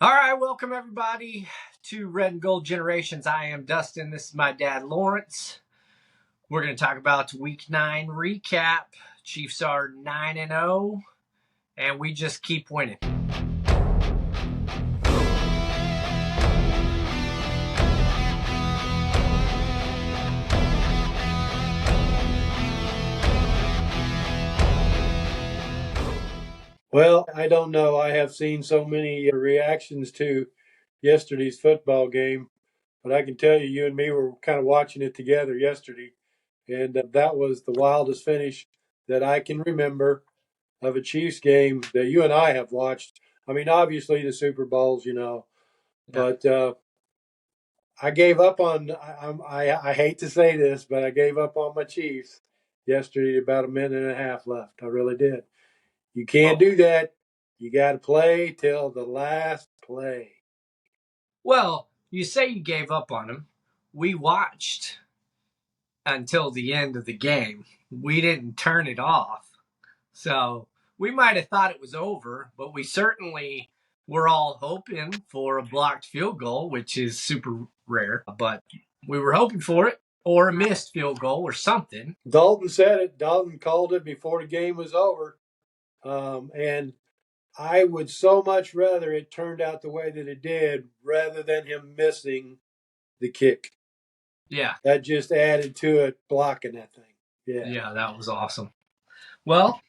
All right, welcome everybody to Red and Gold Generations. I am Dustin. This is my dad, Lawrence. We're going to talk about Week 9 recap. Chiefs are 9-0, and we just keep winning. Well, I don't know. I have seen so many reactions to yesterday's football game, but I can tell you, you and me were kind of watching it together yesterday, and that was the wildest finish that I can remember of a Chiefs game that you and I have watched. I mean, obviously the Super Bowls, Yeah. but I gave up on. I hate to say this, but I gave up on my Chiefs yesterday. About a minute and a half left. I really did. You can't do that. You got to play till the last play. Well, you say you gave up on him. We watched until the end of the game. We didn't turn it off. So we might have thought it was over, but we certainly were all hoping for a blocked field goal, which is super rare. But we were hoping for it, or a missed field goal, or something. Dalton said it. Dalton called it before the game was over. And I would so much rather it turned out the way that it did rather than him missing the kick. Yeah. That just added to it blocking that thing. Yeah, that was awesome. Well,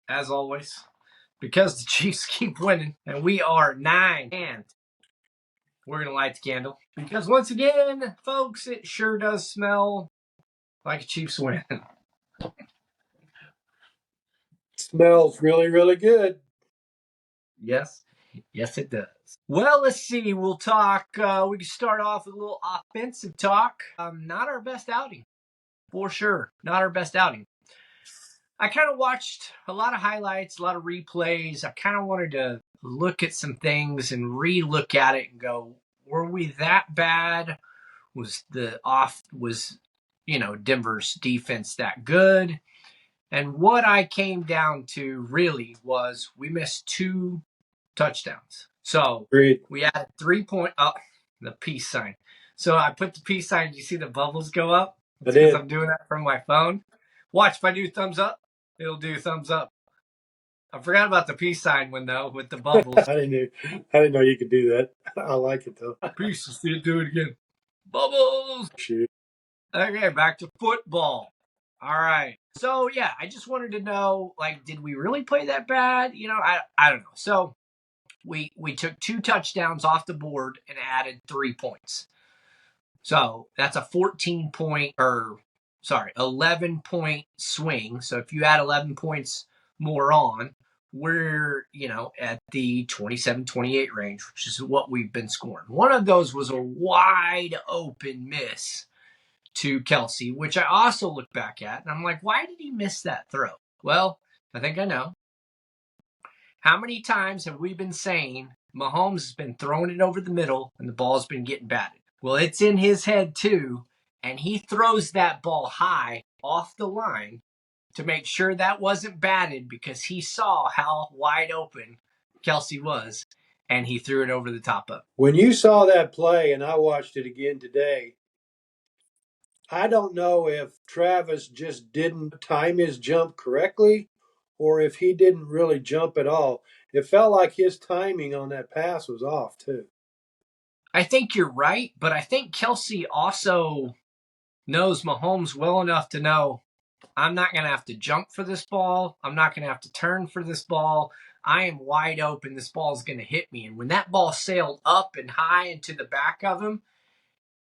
as always, because the Chiefs keep winning and we are 9 and we're going to light the candle. Because once again, folks, it sure does smell like a Chiefs win. Smells really, really good. Yes, it does. Well, let's see. We'll talk. We can start off with a little offensive talk. Not our best outing, for sure. Not our best outing. I kind of watched a lot of highlights, a lot of replays. I kind of wanted to look at some things and re-look at it and go, were we that bad? Was Denver's defense that good? And what I came down to really was we missed 2 touchdowns. So Great. we added 3 point up the peace sign. So I put the peace sign. You see the bubbles go up? It's because I'm doing that from my phone. Watch, if I do thumbs up, it'll do thumbs up. I forgot about the peace sign with the bubbles. I didn't know you could do that. I like it though. Peace. Let's see it do it again. Bubbles. Shoot. Okay, back to football. All right. So yeah, I just wanted to know, did we really play that bad? I don't know. So we took 2 touchdowns off the board and added 3 points. So that's a 11-point swing. So if you add 11 points more on, we're, at the 27-28 range, which is what we've been scoring. One of those was a wide open miss to Kelsey, which I also look back at, and I'm like, why did he miss that throw? Well, I think I know. How many times have we been saying Mahomes has been throwing it over the middle and the ball's been getting batted? Well, it's in his head too, and he throws that ball high off the line to make sure that wasn't batted because he saw how wide open Kelsey was, and he threw it over the top of it. When you saw that play, and I watched it again today, I don't know if Travis just didn't time his jump correctly or if he didn't really jump at all. It felt like his timing on that pass was off, too. I think you're right, but I think Kelsey also knows Mahomes well enough to know I'm not going to have to jump for this ball. I'm not going to have to turn for this ball. I am wide open. This ball is going to hit me. And when that ball sailed up and high into the back of him,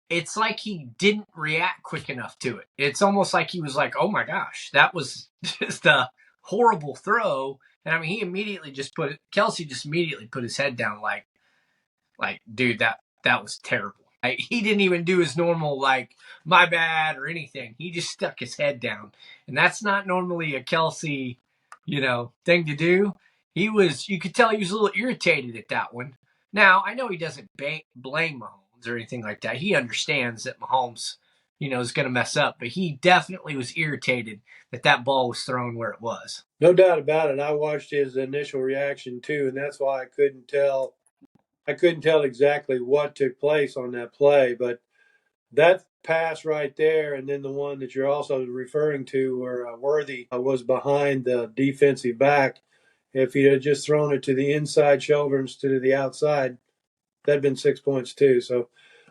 it's like he didn't react quick enough to it. It's almost like he was like, oh my gosh, that was just a horrible throw. And I mean, Kelsey just immediately put his head down like, dude, that was terrible. He didn't even do his normal, my bad or anything. He just stuck his head down. And that's not normally a Kelsey, thing to do. You could tell he was a little irritated at that one. Now, I know he doesn't blame Mahomes or anything like that. He understands that Mahomes, is going to mess up. But he definitely was irritated that ball was thrown where it was. No doubt about it. I watched his initial reaction, too, and that's why I couldn't tell I couldn't tell exactly what took place on that play, but that pass right there, and then the one that you're also referring to, where Worthy was behind the defensive back. If he had just thrown it to the inside shoulder instead of the outside, that'd been 6 points too. So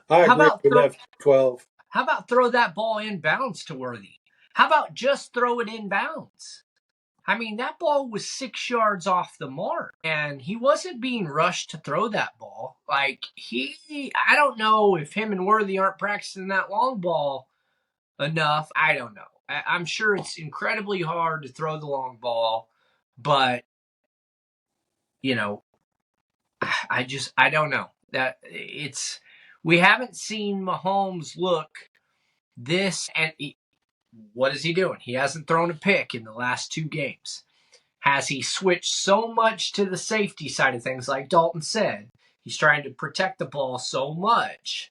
I How agree. about We left 12. how about throw that ball in bounds to Worthy? How about just throw it in bounds? I mean, that ball was 6 yards off the mark, and he wasn't being rushed to throw that ball. Like, I don't know if him and Worthy aren't practicing that long ball enough. I don't know. I'm sure it's incredibly hard to throw the long ball, but, you know, I don't know. We haven't seen Mahomes look this, and what is he doing? He hasn't thrown a pick in the last 2 games. Has he switched so much to the safety side of things, like Dalton said? He's trying to protect the ball so much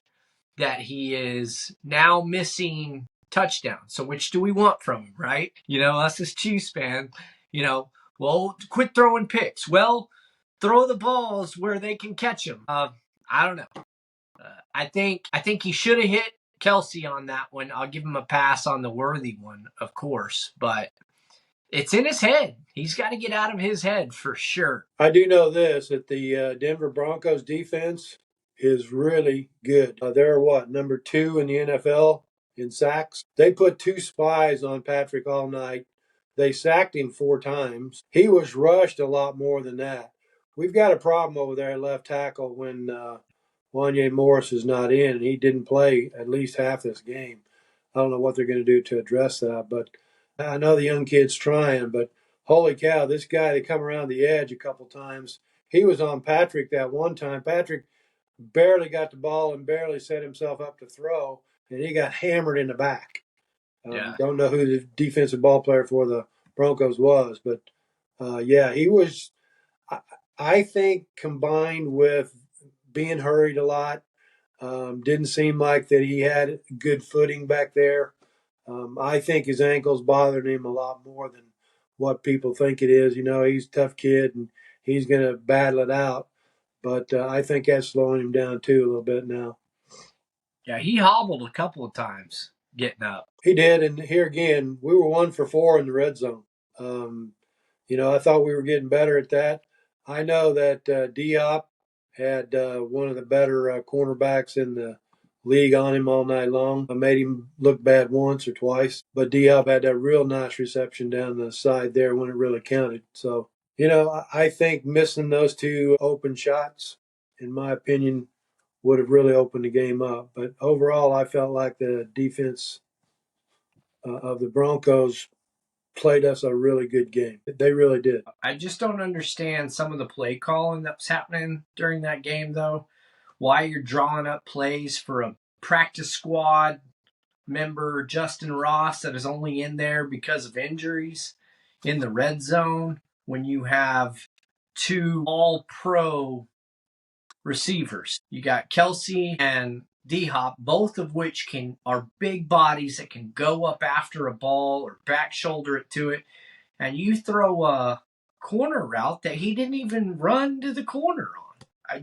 that he is now missing touchdowns. So which do we want from him, right? Us as Chiefs fan, well, quit throwing picks. Well, throw the balls where they can catch them. I don't know. I think he should have hit Kelsey on that one. I'll give him a pass on the Worthy one, of course, but it's in his head. He's got to get out of his head for sure. I do know this that the Denver Broncos defense is really good. They're what, number 2 in the NFL in sacks? They put 2 spies on Patrick all night. They sacked him 4 times. He was rushed a lot more than that. We've got a problem over there at left tackle when Wanye Morris is not in. He didn't play at least half this game. I don't know what they're going to do to address that, but I know the young kid's trying, but holy cow, this guy that come around the edge a couple times, he was on Patrick that one time. Patrick barely got the ball and barely set himself up to throw, and he got hammered in the back. Yeah. Don't know who the defensive ball player for the Broncos was, but yeah, he was. I think combined with being hurried a lot, didn't seem like that he had good footing back there. I think his ankle's bothering him a lot more than what people think it is. He's a tough kid and he's going to battle it out. But I think that's slowing him down too a little bit now. Yeah, he hobbled a couple of times getting up. He did, and here again, we were 1 for 4 in the red zone. Um, I thought we were getting better at that. I know that Diop had one of the better cornerbacks in the league on him all night long. I made him look bad once or twice, but Diop had that real nice reception down the side there when it really counted. So, I think missing those 2 open shots, in my opinion, would have really opened the game up. But overall, I felt like the defense of the Broncos played us a really good game. They really did. I just don't understand some of the play calling that was happening during that game, though. Why you're drawing up plays for a practice squad member, Justin Ross, that is only in there because of injuries in the red zone when you have 2 all pro receivers. You got Kelsey and D Hop, both of which are big bodies that can go up after a ball or back shoulder it to it. And you throw a corner route that he didn't even run to the corner on.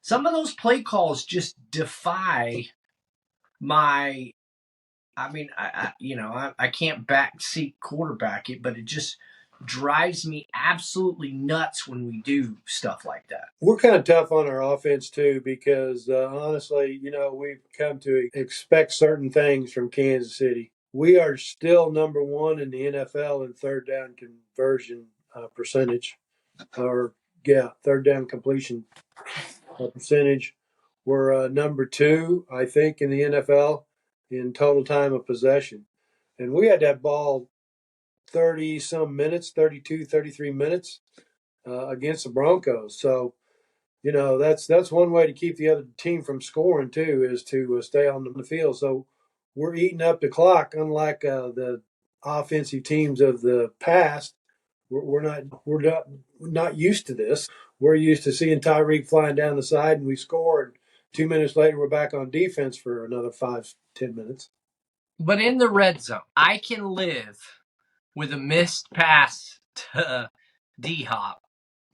Some of those play calls just defy my. I mean, I can't backseat quarterback it, but it just drives me absolutely nuts when we do stuff like that. We're kind of tough on our offense too because honestly, we've come to expect certain things from Kansas City. We are still number 1 in the NFL in third down conversion percentage, or yeah, third down completion percentage. We're number 2, I think, in the NFL in total time of possession, and we had that ball 30 some minutes, 32, 33 minutes against the Broncos. So, that's one way to keep the other team from scoring too, is to stay on the field. So we're eating up the clock, unlike the offensive teams of the past. We're not used to this. We're used to seeing Tyreek flying down the side and we scored. 2 minutes later, we're back on defense for another 5-10 minutes. But in the red zone, I can live with a missed pass to D Hop,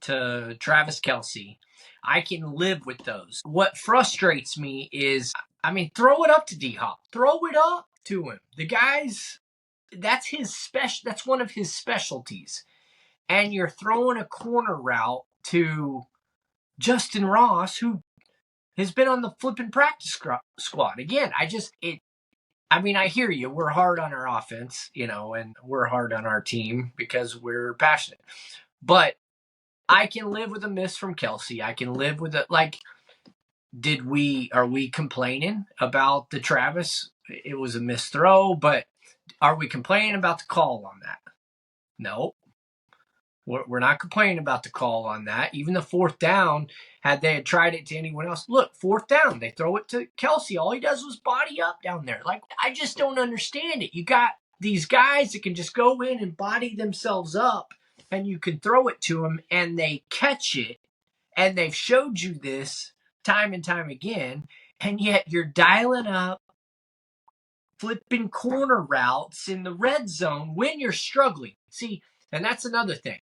to Travis Kelsey. I can live with those. What frustrates me is, I mean, throw it up to D-Hop. Throw it up to him. The guy's, that's his special. That's one of his specialties. And you're throwing a corner route to Justin Ross, who has been on the flipping practice squad. Again, I mean, I hear you. We're hard on our offense, and we're hard on our team because we're passionate. But I can live with a miss from Kelsey. I can live with it. Like, are we complaining about the Travis? It was a missed throw, but are we complaining about the call on that? No. We're not complaining about the call on that. Even the fourth down, had they had tried it to anyone else, look, fourth down, they throw it to Kelsey. All he does was body up down there. Like, I just don't understand it. You got these guys that can just go in and body themselves up, and you can throw it to them, and they catch it. And they've showed you this time and time again, and yet you're dialing up flipping corner routes in the red zone when you're struggling. See, and that's another thing.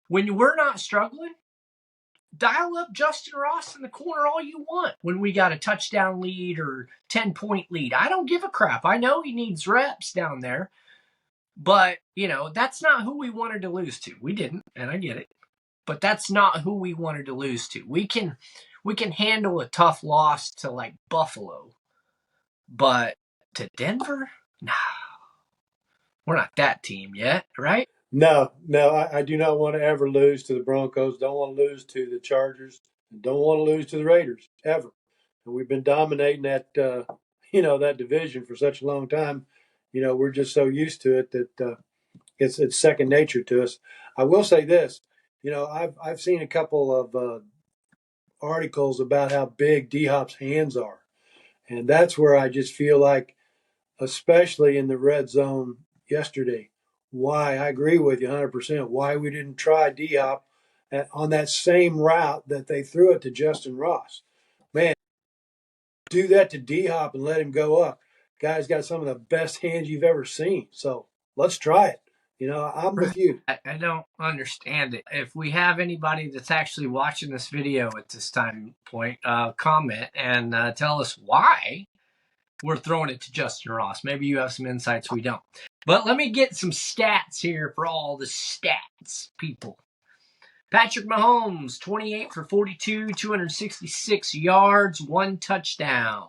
When we're not struggling, dial up Justin Ross in the corner all you want when we got a touchdown lead or 10-point lead. I don't give a crap. I know he needs reps down there, but, that's not who we wanted to lose to. We didn't, and I get it. But that's not who we wanted to lose to. We can handle a tough loss to, like, Buffalo, but to Denver? Nah. We're not that team yet, right? No, I do not want to ever lose to the Broncos. Don't want to lose to the Chargers. Don't want to lose to the Raiders ever. And we've been dominating that division for such a long time. We're just so used to it that it's second nature to us. I will say this. I've seen a couple of articles about how big D Hop's hands are, and that's where I just feel like, especially in the red zone yesterday, why I agree with you 100%. Why we didn't try D Hop on that same route that they threw it to Justin Ross. Man, do that to D Hop and let him go up. Guy's got some of the best hands you've ever seen. So let's try it. I'm with you. I don't understand it. If we have anybody that's actually watching this video at this time point, comment and tell us why we're throwing it to Justin Ross. Maybe you have some insights we don't. But let me get some stats here for all the stats people. Patrick Mahomes, 28 for 42, 266 yards, 1 touchdown.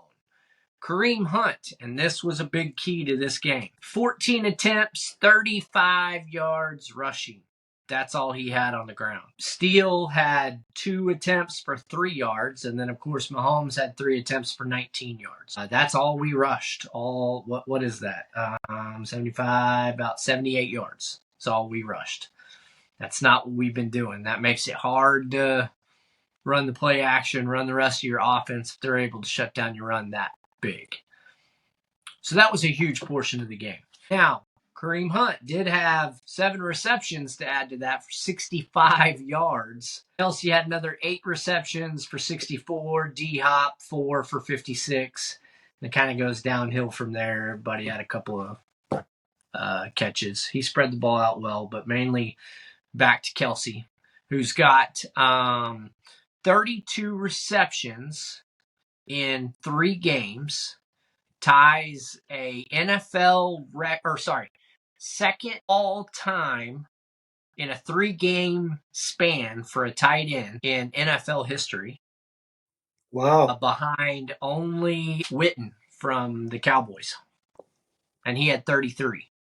Kareem Hunt, and this was a big key to this game, 14 attempts, 35 yards rushing. That's all he had on the ground. Steele had 2 attempts for 3 yards, and then, of course, Mahomes had 3 attempts for 19 yards. That's all we rushed. What is that? 75, about 78 yards. That's all we rushed. That's not what we've been doing. That makes it hard to run the play action, run the rest of your offense if they're able to shut down your run that big. So that was a huge portion of the game. Now, Kareem Hunt did have 7 receptions to add to that for 65 yards. Kelsey had another 8 receptions for 64. D-Hop 4 for 56. And it kind of goes downhill from there. Everybody had a couple of catches. He spread the ball out well, but mainly back to Kelsey, who's got 32 receptions in 3 games, ties a second all time in a 3-game span for a tight end in NFL history. Wow. Behind only Witten from the Cowboys. And he had 33.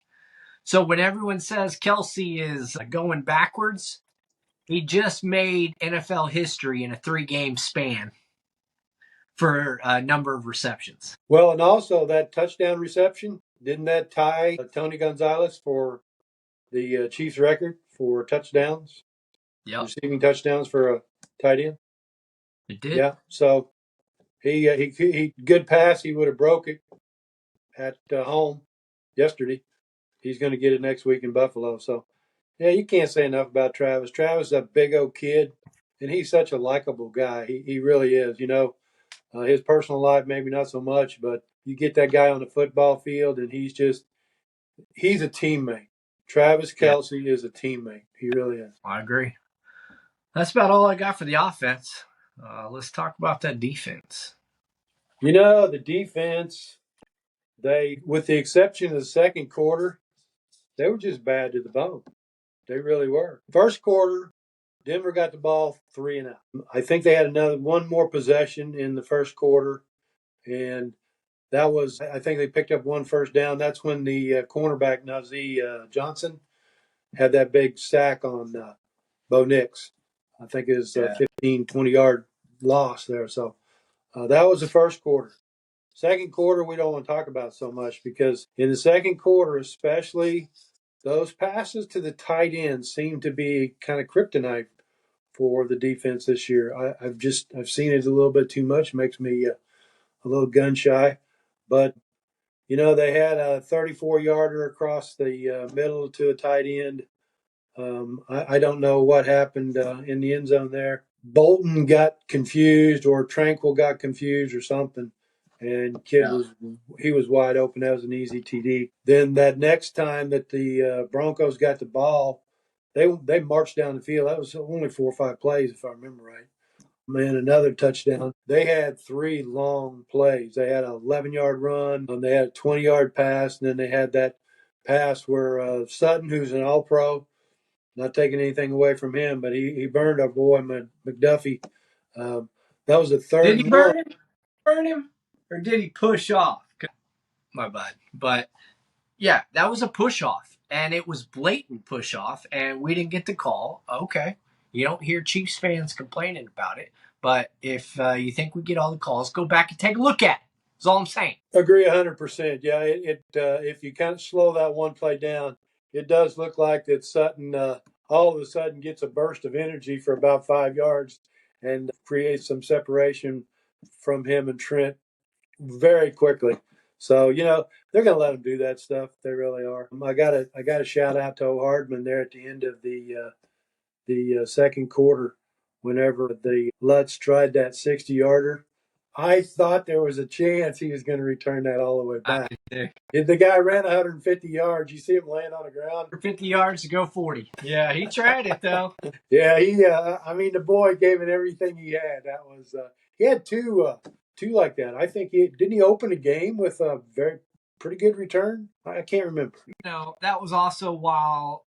So when everyone says Kelsey is going backwards, he just made NFL history in a 3-game span for a number of receptions. Well, and also that touchdown reception, didn't that tie Tony Gonzalez for the Chiefs record for touchdowns? Yep. Receiving touchdowns for a tight end? It did. Yeah. So he good pass. He would have broke it at home yesterday. He's going to get it next week in Buffalo. So, yeah, you can't say enough about Travis. Travis is a big old kid, and he's such a likable guy. He really is. His personal life maybe not so much, but you get that guy on the football field, and he's a teammate. Travis Kelsey is a teammate. He really is. I agree. That's about all I got for the offense. Let's talk about that defense. The defense, with the exception of the second quarter, they were just bad to the bone. They really were. First quarter, Denver got the ball 3-and-out. I think they had one more possession in the first quarter, and that was, I think they picked up one first down. That's when the cornerback, Najee Johnson, had that big sack on Bo Nix. I think it was a 15, 20-yard loss there. So that was the first quarter. Second quarter, we don't want to talk about so much because in the second quarter, especially, those passes to the tight end seem to be kind of kryptonite for the defense this year. I've seen it a little bit too much. Makes me a little gun shy, but they had a 34-yarder across the middle to a tight end. I don't know what happened in the end zone there. Bolton got confused, or Tranquil got confused, or something, and he was wide open. That was an easy TD. Then that next time that the Broncos got the ball, they marched down the field. That was only 4 or 5 plays, if I remember right. Man, another touchdown. They had 3 long plays. They had an 11-yard run, and they had a 20-yard pass, and then they had that pass where Sutton, who's an All-Pro, not taking anything away from him, but he burned our boy McDuffie. That was the third. Did he burn him, or did he push off? My bad, but yeah, that was a push off, and it was blatant push off, and we didn't get the call. Okay, you don't hear Chiefs fans complaining about it, but if you think we get all the calls, go back and take a look at it. That's all I'm saying. Agree 100%. Yeah, if you kind of slow that one play down, it does look like that Sutton all of a sudden gets a burst of energy for about 5 yards and creates some separation from him and Trent very quickly. So they're going to let him do that stuff. They really are. I got to shout out to Hardman there at the end of the second quarter, whenever the Lutz tried that 60-yarder. I thought there was a chance he was going to return that all the way back. The guy ran 150 yards. You see him laying on the ground. 50 yards to go 40. Yeah, he tried it though. Yeah, the boy gave it everything he had. That was he had two like that. I think didn't he open a game with a pretty good return? I can't remember. That was also while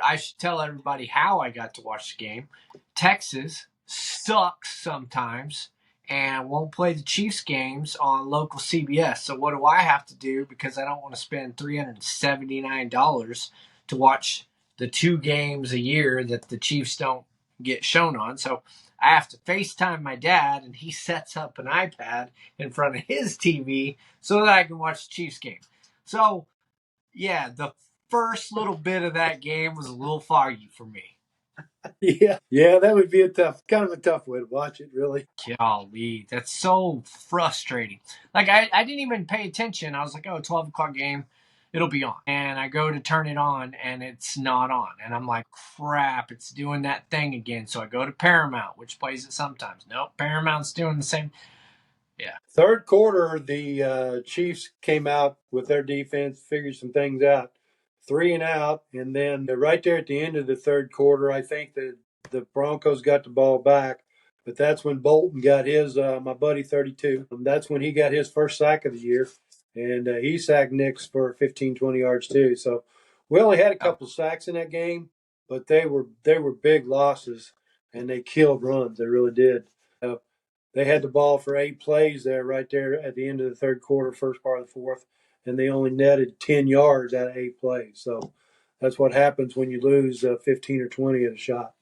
I should tell everybody how I got to watch the game. Texas sucks sometimes and won't play the Chiefs games on local CBS. So what do I have to do, because I don't want to spend $379 to watch the 2 games a year that the Chiefs don't get shown on? So I have to FaceTime my dad, and he sets up an iPad in front of his TV so that I can watch the Chiefs game. So yeah, the first little bit of that game was a little foggy for me. Yeah, that would be kind of a tough way to watch it, really. Golly, that's so frustrating. Like, I didn't even pay attention. I was like, oh, 12 o'clock game, it'll be on. And I go to turn it on, and it's not on. And I'm like, crap, it's doing that thing again. So I go to Paramount, which plays it sometimes. Nope, Paramount's doing the same. Yeah. Third quarter, the Chiefs came out with their defense, figured some things out, 3-and-out, and then right there at the end of the third quarter, I think the Broncos got the ball back, but that's when Bolton got his, my buddy 32. That's when he got his first sack of the year, and he sacked Nix for 15, 20 yards too. So we only had a couple sacks in that game, but they were big losses, and they killed runs. They really did. They had the ball for 8 plays there, right there at the end of the third quarter, first part of the fourth, and they only netted 10 yards out of 8 plays. So that's what happens when you lose 15 or 20 at a shot.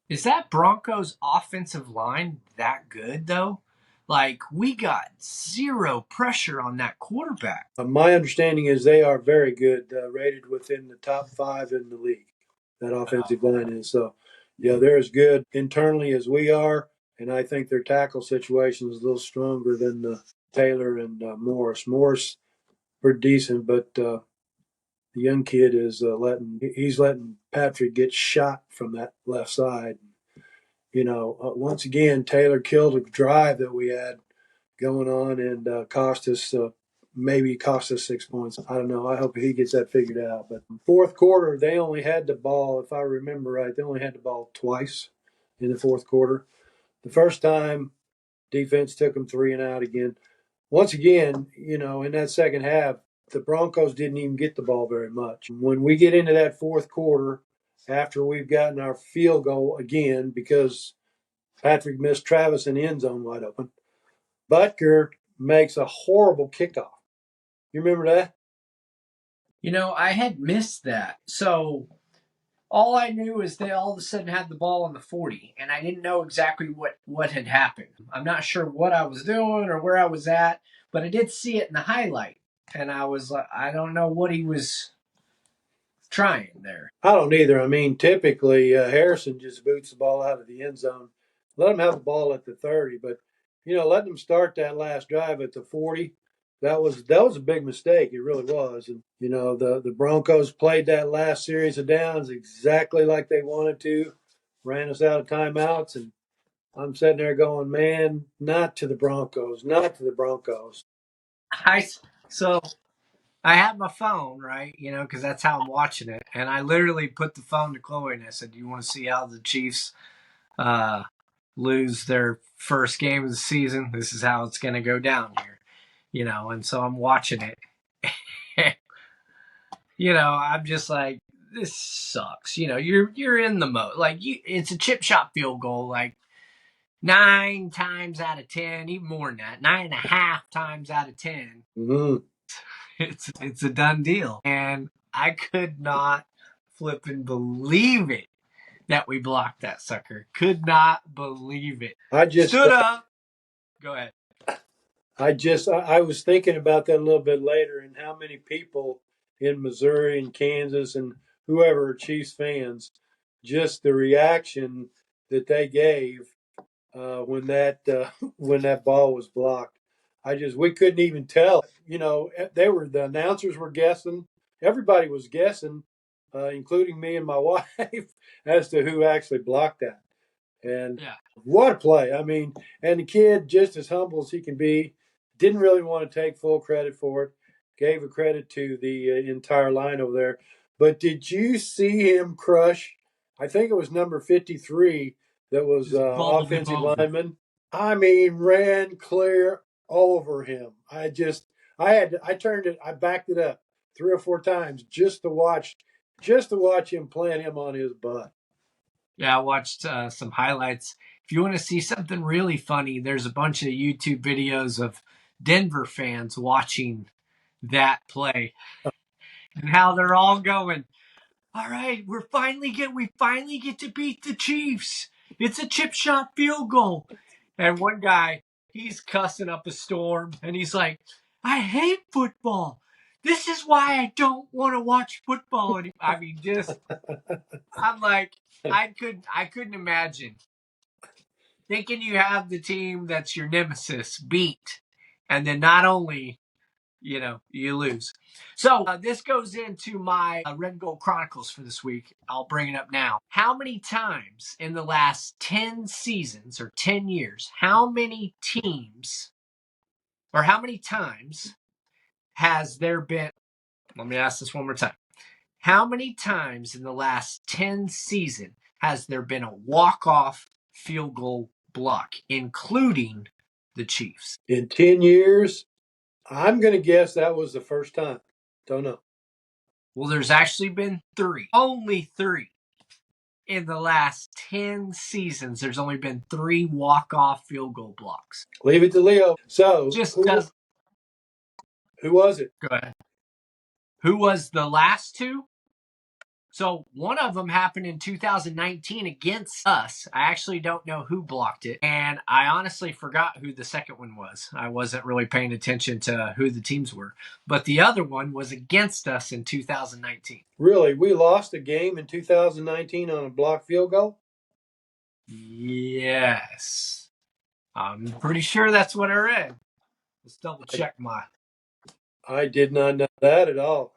Is that Broncos offensive line that good, though? Like, we got zero pressure on that quarterback. My understanding is they are very good, rated within the top 5 in the league. That offensive line is. So, yeah, they're as good internally as we are, and I think their tackle situation is a little stronger than Taylor and Morris. Morris, pretty decent, but the young kid is letting Patrick get shot from that left side. Once again, Taylor killed a drive that we had going on and maybe cost us 6 points. I don't know. I hope he gets that figured out. But fourth quarter, they only had the ball, if I remember right, they only had the ball twice in the fourth quarter. The first time, defense took them 3 and out again. Once again, in that second half, the Broncos didn't even get the ball very much. When we get into that fourth quarter, after we've gotten our field goal again, because Patrick missed Travis in the end zone wide open, Butker makes a horrible kickoff. You remember that? I had missed that. So all I knew is they all of a sudden had the ball on the 40, and I didn't know exactly what had happened. I'm not sure what I was doing or where I was at, but I did see it in the highlight, and I was like, I don't know what he was trying there. I don't either. I mean, typically Harrison just boots the ball out of the end zone. Let him have the ball at the 30, but letting them start that last drive at the 40, that was a big mistake. It really was. And the Broncos played that last series of downs exactly like they wanted to, ran us out of timeouts, and I'm sitting there going, man, not to the Broncos, not to the Broncos. So I had my phone, right? Because that's how I'm watching it. And I literally put the phone to Chloe and I said, "Do you want to see how the Chiefs uh, lose their first game of the season? This is how it's going to go down here." And so I'm watching it. I'm just like, this sucks. You're in the mode. Like, it's a chip shot field goal. Like, 9 times out of 10, even more than that, 9.5 times out of 10, Mm-hmm. it's a done deal. And I could not flipping believe it that we blocked that sucker. Could not believe it. I just Stood up. Go ahead. I was thinking about that a little bit later, and how many people in Missouri and Kansas and whoever are Chiefs fans, just the reaction that they gave when that when that ball was blocked. We couldn't even tell. The announcers were guessing. Everybody was guessing, including me and my wife, as to who actually blocked that. And Yeah. what a play. I mean, and the kid, just as humble as he can be, didn't really want to take full credit for it, gave a credit to the entire line over there. But did you see him crush? I think it was number 53 that was Just bubbled him offensive over. lineman. I mean, ran clear over him. I turned it, I backed it up 3 or 4 times just to watch him plant him on his butt. Yeah, I watched some highlights. If you want to see something really funny, there's a bunch of YouTube videos of Denver fans watching that play and how they're all going, "All right, we finally get to beat the Chiefs. It's a chip shot field goal." And one guy, he's cussing up a storm and he's like, "I hate football. This is why I don't want to watch football anymore." I mean, just I'm like, I couldn't imagine thinking you have the team that's your nemesis beat, and then not only you lose. So this goes into my Red and Gold Chronicles for this week. I'll bring it up now. How many times in the last 10 seasons or 10 years, how many teams or how many times has there been? Let me ask this one more time. How many times in the last 10 seasons has there been a walk-off field goal block, including the Chiefs? In 10 years, I'm going to guess that was the first time. Don't know. Well, there's actually been 3. Only 3. In the last 10 seasons, there's only been 3 walk-off field goal blocks. Leave it to Leo. So, Just does. Who was it? Go ahead. Who was the last 2? So one of them happened in 2019 against us. I actually don't know who blocked it. And I honestly forgot who the second one was. I wasn't really paying attention to who the teams were. But the other one was against us in 2019. Really? We lost a game in 2019 on a blocked field goal? Yes. I'm pretty sure that's what I read. Let's double check my. I did not know that at all.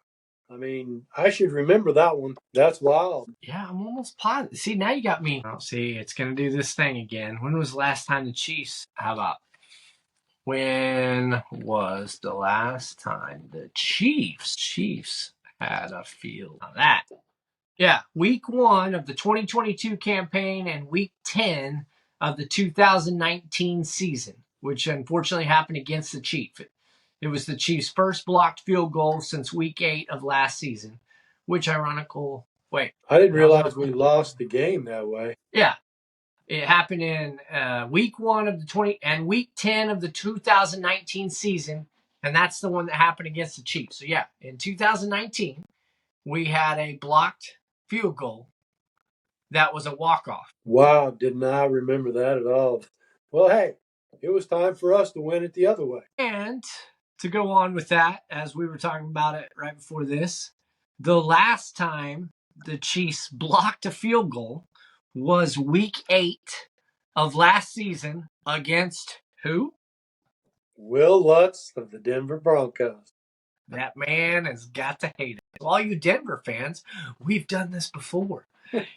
I mean, I should remember that one. That's wild. Yeah, I'm almost positive. See, now you got me. Oh, see, it's going to do this thing again. When was the last time the Chiefs? How about when was the last time the Chiefs had a field? Now that. Yeah, week 1 of the 2022 campaign and week 10 of the 2019 season, which unfortunately happened against the Chiefs. It was the Chiefs' first blocked field goal since Week 8 of last season, which ironical. Wait, I didn't that was realize we lost the game that way. yeah. It happened in Week 1 of the 20 and Week 10 of the 2019 season, and that's the one that happened against the Chiefs. So yeah, in 2019, we had a blocked field goal that was a walk-off. Wow, did not remember that at all. Well, hey, it was time for us to win it the other way. And to go on with that, as we were talking about it right before this, the last time the Chiefs blocked a field goal was Week 8 of last season against who? Will Lutz of the Denver Broncos. That man has got to hate it. So all you Denver fans, we've done this before.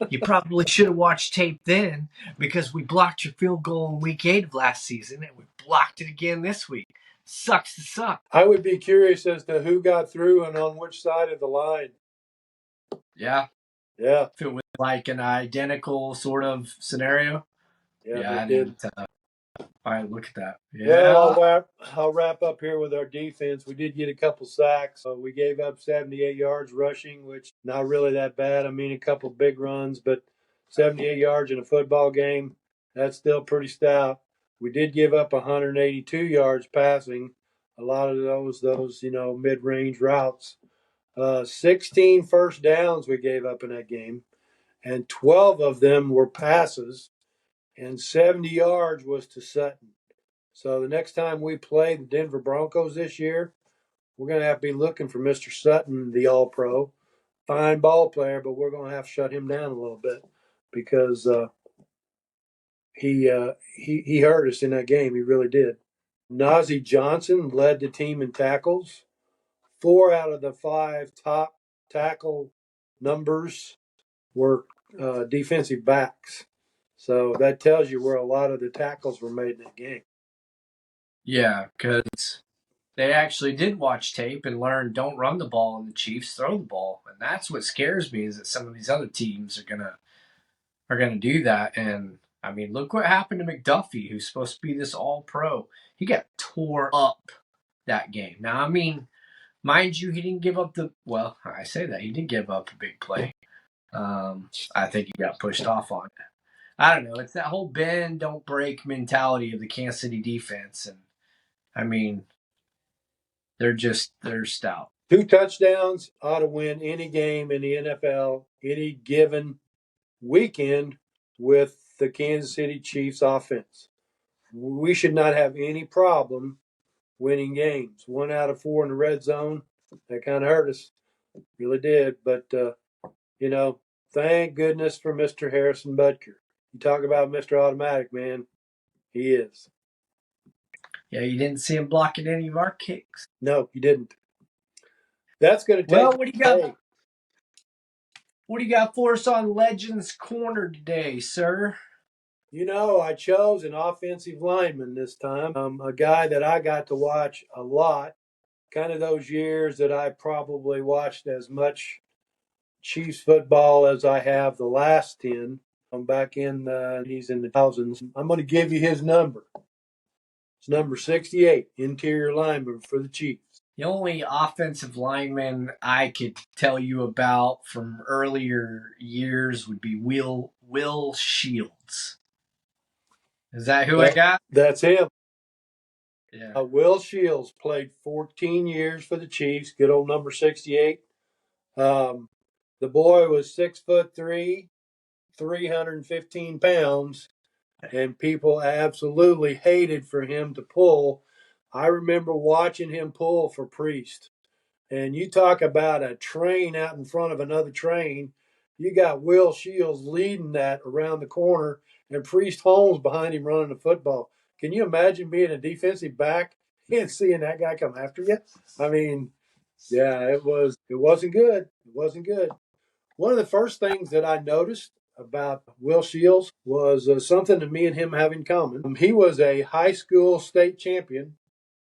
You probably should have watched tape then because we blocked your field goal in Week 8 of last season and we blocked it again this week. Sucks to suck. I would be curious as to who got through and on which side of the line. Yeah. Yeah. If it was like an identical sort of scenario. Yeah, I it did. didn't. All right, look at that. Yeah. Well, I'll wrap up here with our defense. We did get a couple sacks. We gave up 78 yards rushing, which not really that bad. I mean, a couple big runs, but 78 yards in a football game, that's still pretty stout. We did give up 182 yards passing. A lot of those mid-range routes. 16 first downs we gave up in that game, and 12 of them were passes, and 70 yards was to Sutton. So the next time we play the Denver Broncos this year, we're going to have to be looking for Mr. Sutton, the All-Pro. Fine ball player, but we're going to have to shut him down a little bit because he hurt us in that game. He really did. Najee Johnson led the team in tackles. 4 out of the 5 top tackle numbers were defensive backs. So that tells you where a lot of the tackles were made in that game. Yeah, because they actually did watch tape and learn don't run the ball and the Chiefs throw the ball. And that's what scares me is that some of these other teams are gonna do that. And I mean, look what happened to McDuffie, who's supposed to be this all pro. He got tore up that game. Now, I mean, mind you, he didn't give up I say that he did give up a big play. I think he got pushed off on it. I don't know. It's that whole bend, don't break mentality of the Kansas City defense. And I mean, they're stout. 2 touchdowns ought to win any game in the NFL, any given weekend with the Kansas City Chiefs offense. We should not have any problem winning games. 1 out of 4 in the red zone, that kind of hurt us. Really did. But, thank goodness for Mr. Harrison Butker. You talk about Mr. Automatic, man. He is. Yeah, you didn't see him blocking any of our kicks. No, you didn't. That's going to take. Well, what do you got? What do you got for us on Legends Corner today, sir? I chose an offensive lineman this time, a guy that I got to watch a lot. Kind of those years that I probably watched as much Chiefs football as I have the last 10. Back in he's in the thousands. I'm going to give you his number. It's number 68, interior lineman for the Chiefs. The only offensive lineman I could tell you about from earlier years would be Will Shields. Is that who I got? That's him. Yeah. Will Shields played 14 years for the Chiefs. Good old number 68. The boy was 6'3", 315 pounds, and people absolutely hated for him to pull. I remember watching him pull for Priest. And you talk about a train out in front of another train. You got Will Shields leading that around the corner and Priest Holmes behind him running the football. Can you imagine being a defensive back and seeing that guy come after you? I mean, yeah, it wasn't good. It wasn't good. One of the first things that I noticed about Will Shields was something that me and him have in common. He was a high school state champion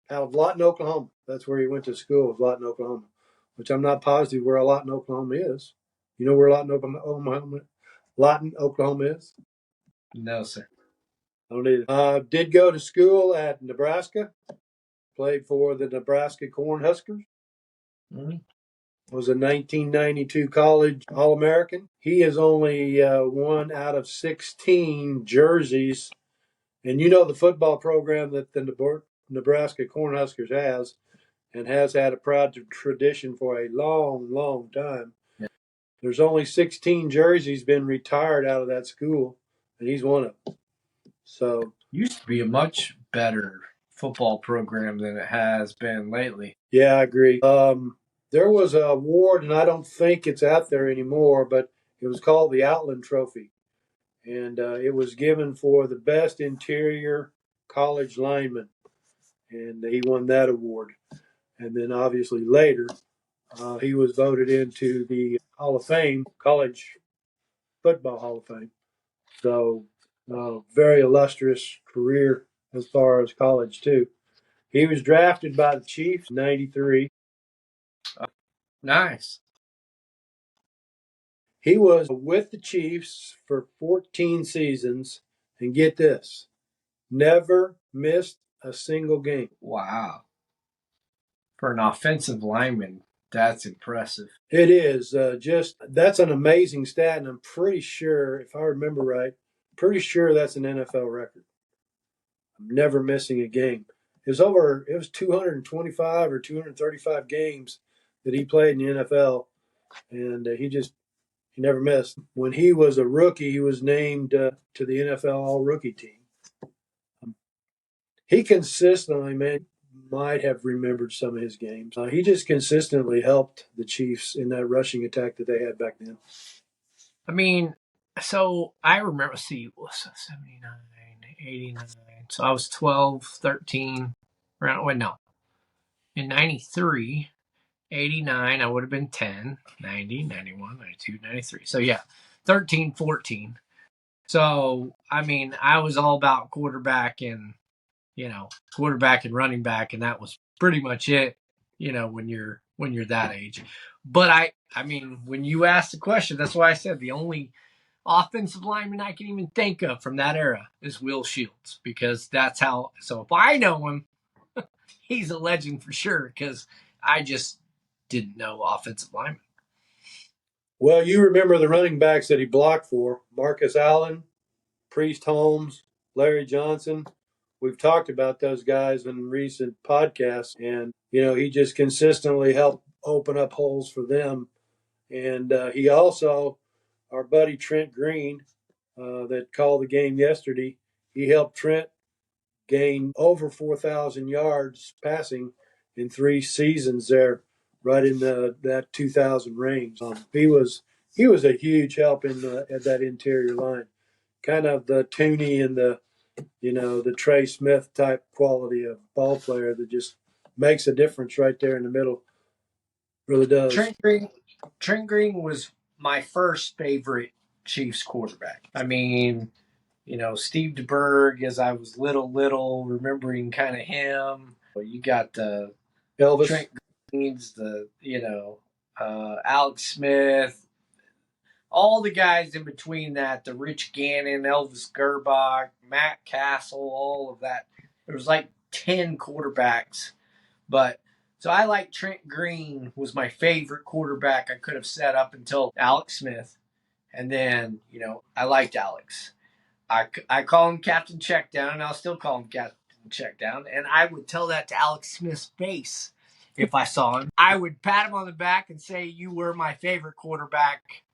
out of Lawton, Oklahoma. That's where he went to school, was Lawton, Oklahoma, which I'm not positive where Lawton, Oklahoma is. You know where Lawton, Oklahoma is? No, sir. I don't either. Did go to school at Nebraska. Played for the Nebraska Cornhuskers. Mm-hmm. Was a 1992 college All-American. He is only one out of 16 jerseys. And you know the football program that the Nebraska Cornhuskers has and has had a proud tradition for a long, long time. Yeah. There's only 16 jerseys been retired out of that school, and he's one of them. So used to be a much better football program than it has been lately. yeah, I agree. There was an award, and I don't think it's out there anymore, but it was called the Outland Trophy, and it was given for the best interior college lineman, and he won that award. And then obviously later, he was voted into the Hall of Fame, College Football Hall of Fame. So, very illustrious career as far as college too. He was drafted by the Chiefs in '93. Nice. He was with the Chiefs for 14 seasons, and get this, never missed a single game. Wow. For an offensive lineman, that's impressive. It is that's an amazing stat, and I'm pretty sure, if I remember right, pretty sure that's an NFL record. Never missing a game. It was 225 or 235 games that he played in the NFL, and he never missed. When he was a rookie, he was named to the NFL All Rookie team. He consistently, man, might have remembered some of his games. He just consistently helped the Chiefs in that rushing attack that they had back then. I mean, so I remember, see, what's that, 79, 89. So I was 12, 13, around, wait, no. In 93, 89, I would have been 10, 90, 91, 92, 93. So yeah, 13, 14. So, I mean, I was all about quarterback and running back, and that was pretty much it, when you're that age. But I mean, when you asked the question, that's why I said the only offensive lineman I can even think of from that era is Will Shields, because that's how. So if I know him, he's a legend for sure, because I just didn't know offensive linemen. Well, you remember the running backs that he blocked for: Marcus Allen, Priest Holmes, Larry Johnson. We've talked about those guys in recent podcasts, and he just consistently helped open up holes for them. And he also, our buddy Trent Green, that called the game yesterday, he helped Trent gain over 4,000 yards passing in 3 seasons there, right in that 2,000 range. He was a huge help at that interior line, kind of the Tooney and the Trey Smith type quality of ball player that just makes a difference right there in the middle. Really does. Trent Green was my first favorite Chiefs quarterback. I mean, Steve DeBerg, as I was little, remembering kind of him. You got the Elvis. Trent Greens, Alex Smith, all the guys in between that, the Rich Gannon, Elvis Gerbach, Matt Castle, all of that. There was like 10 quarterbacks. But so I like Trent Green was my favorite quarterback I could have set up until Alex Smith. And then, I liked Alex. I call him Captain Checkdown, and I'll still call him Captain Checkdown. And I would tell that to Alex Smith's face if I saw him. I would pat him on the back and say, "You were my favorite quarterback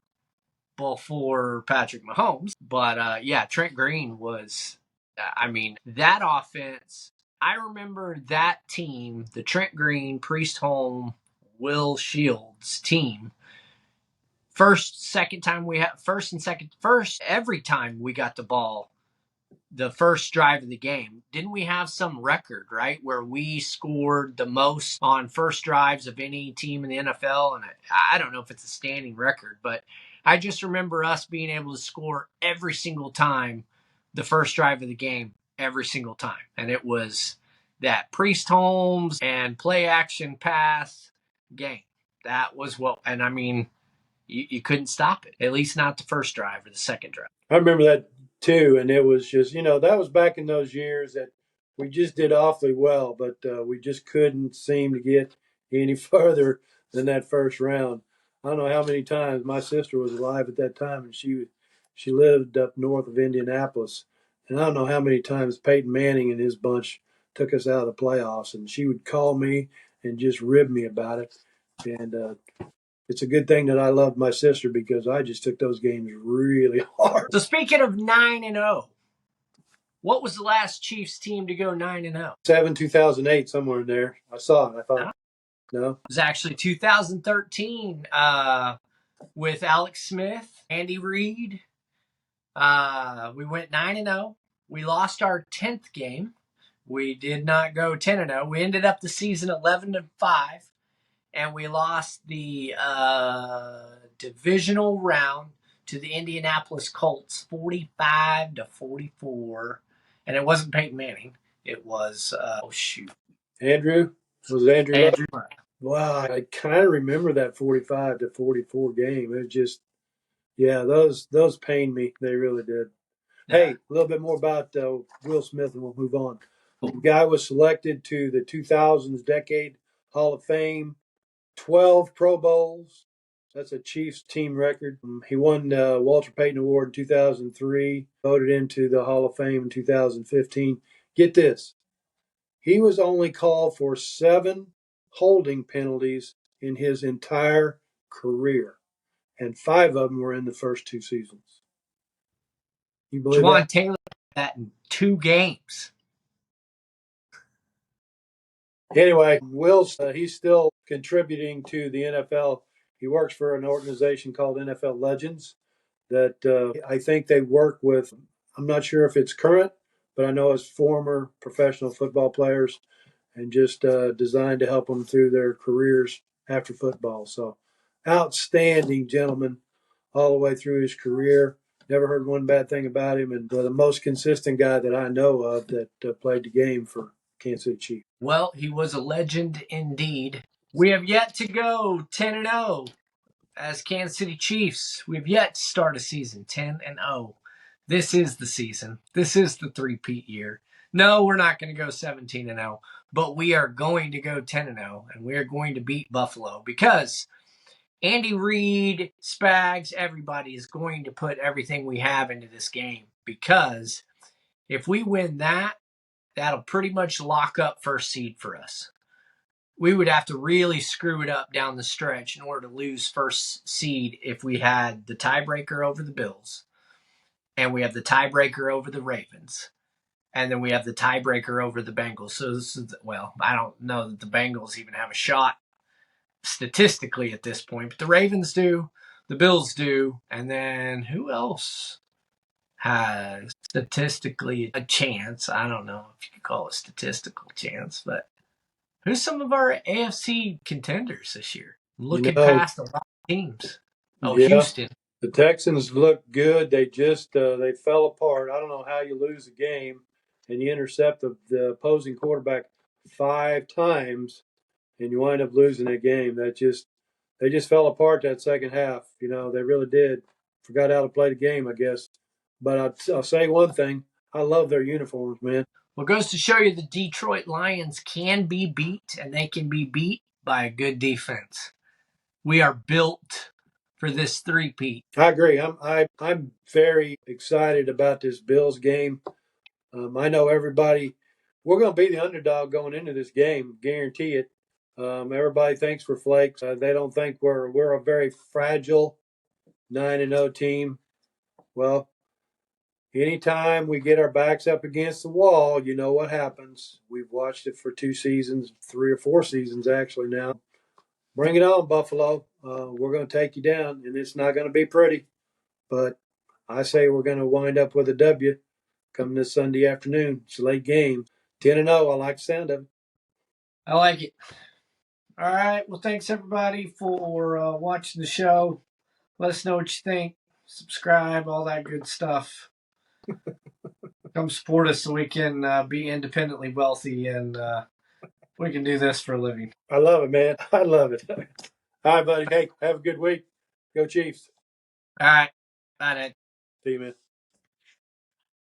before Patrick Mahomes." But yeah, Trent Green was, I mean, that offense. I remember that team, the Trent Green, Priest Holmes, Will Shields team. First every time we got the ball, the first drive of the game, didn't we have some record, right, where we scored the most on first drives of any team in the NFL? And I don't know if it's a standing record, but I just remember us being able to score every single time, the first drive of the game, every single time. And it was that Priest Holmes and play action pass game. That was and I mean, you couldn't stop it, at least not the first drive or the second drive. I remember that too, and it was just that was back in those years that we just did awfully well, but we just couldn't seem to get any further than that first round. I don't know how many times my sister was alive at that time, and she lived up north of Indianapolis, and I don't know how many times Peyton Manning and his bunch took us out of the playoffs, and she would call me and just rib me about it. And it's a good thing that I loved my sister because I just took those games really hard. So speaking of 9-0, what was the last Chiefs team to go 9-0? 2008, somewhere in there. I saw it. I thought, no. It was actually 2013 with Alex Smith, Andy Reid. We went 9-0. We lost our 10th game. We did not go 10-0. We ended up the season 11-5, and we lost the divisional round to the Indianapolis Colts, 45-44. And it wasn't Peyton Manning. It was Andrew. Was it Andrew? Andrew. Wow, I kind of remember that 45-44 game. It just, yeah, those pained me. They really did. Yeah. Hey, a little bit more about Will Smith, and we'll move on. The guy was selected to the 2000s Decade Hall of Fame, 12 Pro Bowls. That's a Chiefs team record. He won the Walter Payton Award in 2003, voted into the Hall of Fame in 2015. Get this. He was only called for 7 holding penalties in his entire career, and 5 of them were in the first 2 seasons. You believe Juwan that? Taylor did that in 2 games. Anyway, Will's he's still contributing to the NFL. He works for an organization called NFL Legends that I think they work with. I'm not sure if it's current, but I know it's former professional football players and just designed to help them through their careers after football. So outstanding gentleman all the way through his career. Never heard one bad thing about him, and the most consistent guy that I know of that played the game for Kansas City Chiefs. Well, he was a legend indeed. We have yet to go 10-0 as Kansas City Chiefs. We've yet to start a season 10-0. This is the season. This is the three-peat year. No, we're not going to go 17-0, but we are going to go 10-0, and we are going to beat Buffalo because Andy Reid, Spags, everybody is going to put everything we have into this game because if we win that, that'll pretty much lock up first seed for us. We would have to really screw it up down the stretch in order to lose first seed if we had the tiebreaker over the Bills, and we have the tiebreaker over the Ravens, and then we have the tiebreaker over the Bengals. So this is, well, I don't know that the Bengals even have a shot statistically at this point, but the Ravens do, the Bills do, and then who else has statistically a chance? I don't know if you could call it a statistical chance, but who's some of our AFC contenders this year? Looking past a lot of teams. Oh, yeah. Houston. The Texans look good. They just they fell apart. I don't know how you lose a game and you intercept the opposing quarterback 5 times and you wind up losing that game. They just fell apart that second half. They really did. Forgot how to play the game, I guess. But I'll say one thing. I love their uniforms, man. Well, it goes to show you the Detroit Lions can be beat, and they can be beat by a good defense. We are built for this three-peat. I agree. I'm very excited about this Bills game. I know everybody. We're going to be the underdog going into this game, guarantee it. Everybody thinks we're flakes. They don't think we're a very fragile 9-0 team. Well, anytime we get our backs up against the wall, you know what happens. We've watched it for 2 seasons, 3 or 4 seasons actually now. Bring it on, Buffalo. We're going to take you down, and it's not going to be pretty. But I say we're going to wind up with a W coming this Sunday afternoon. It's a late game. 10-0. I like the sound of it. I like it. All right. Well, thanks, everybody, for watching the show. Let us know what you think. Subscribe, all that good stuff. Come support us so we can be independently wealthy and we can do this for a living. I love it, man. I love it. All right, buddy. Hey, have a good week. Go Chiefs. All right. Bye, Ned. See you, man.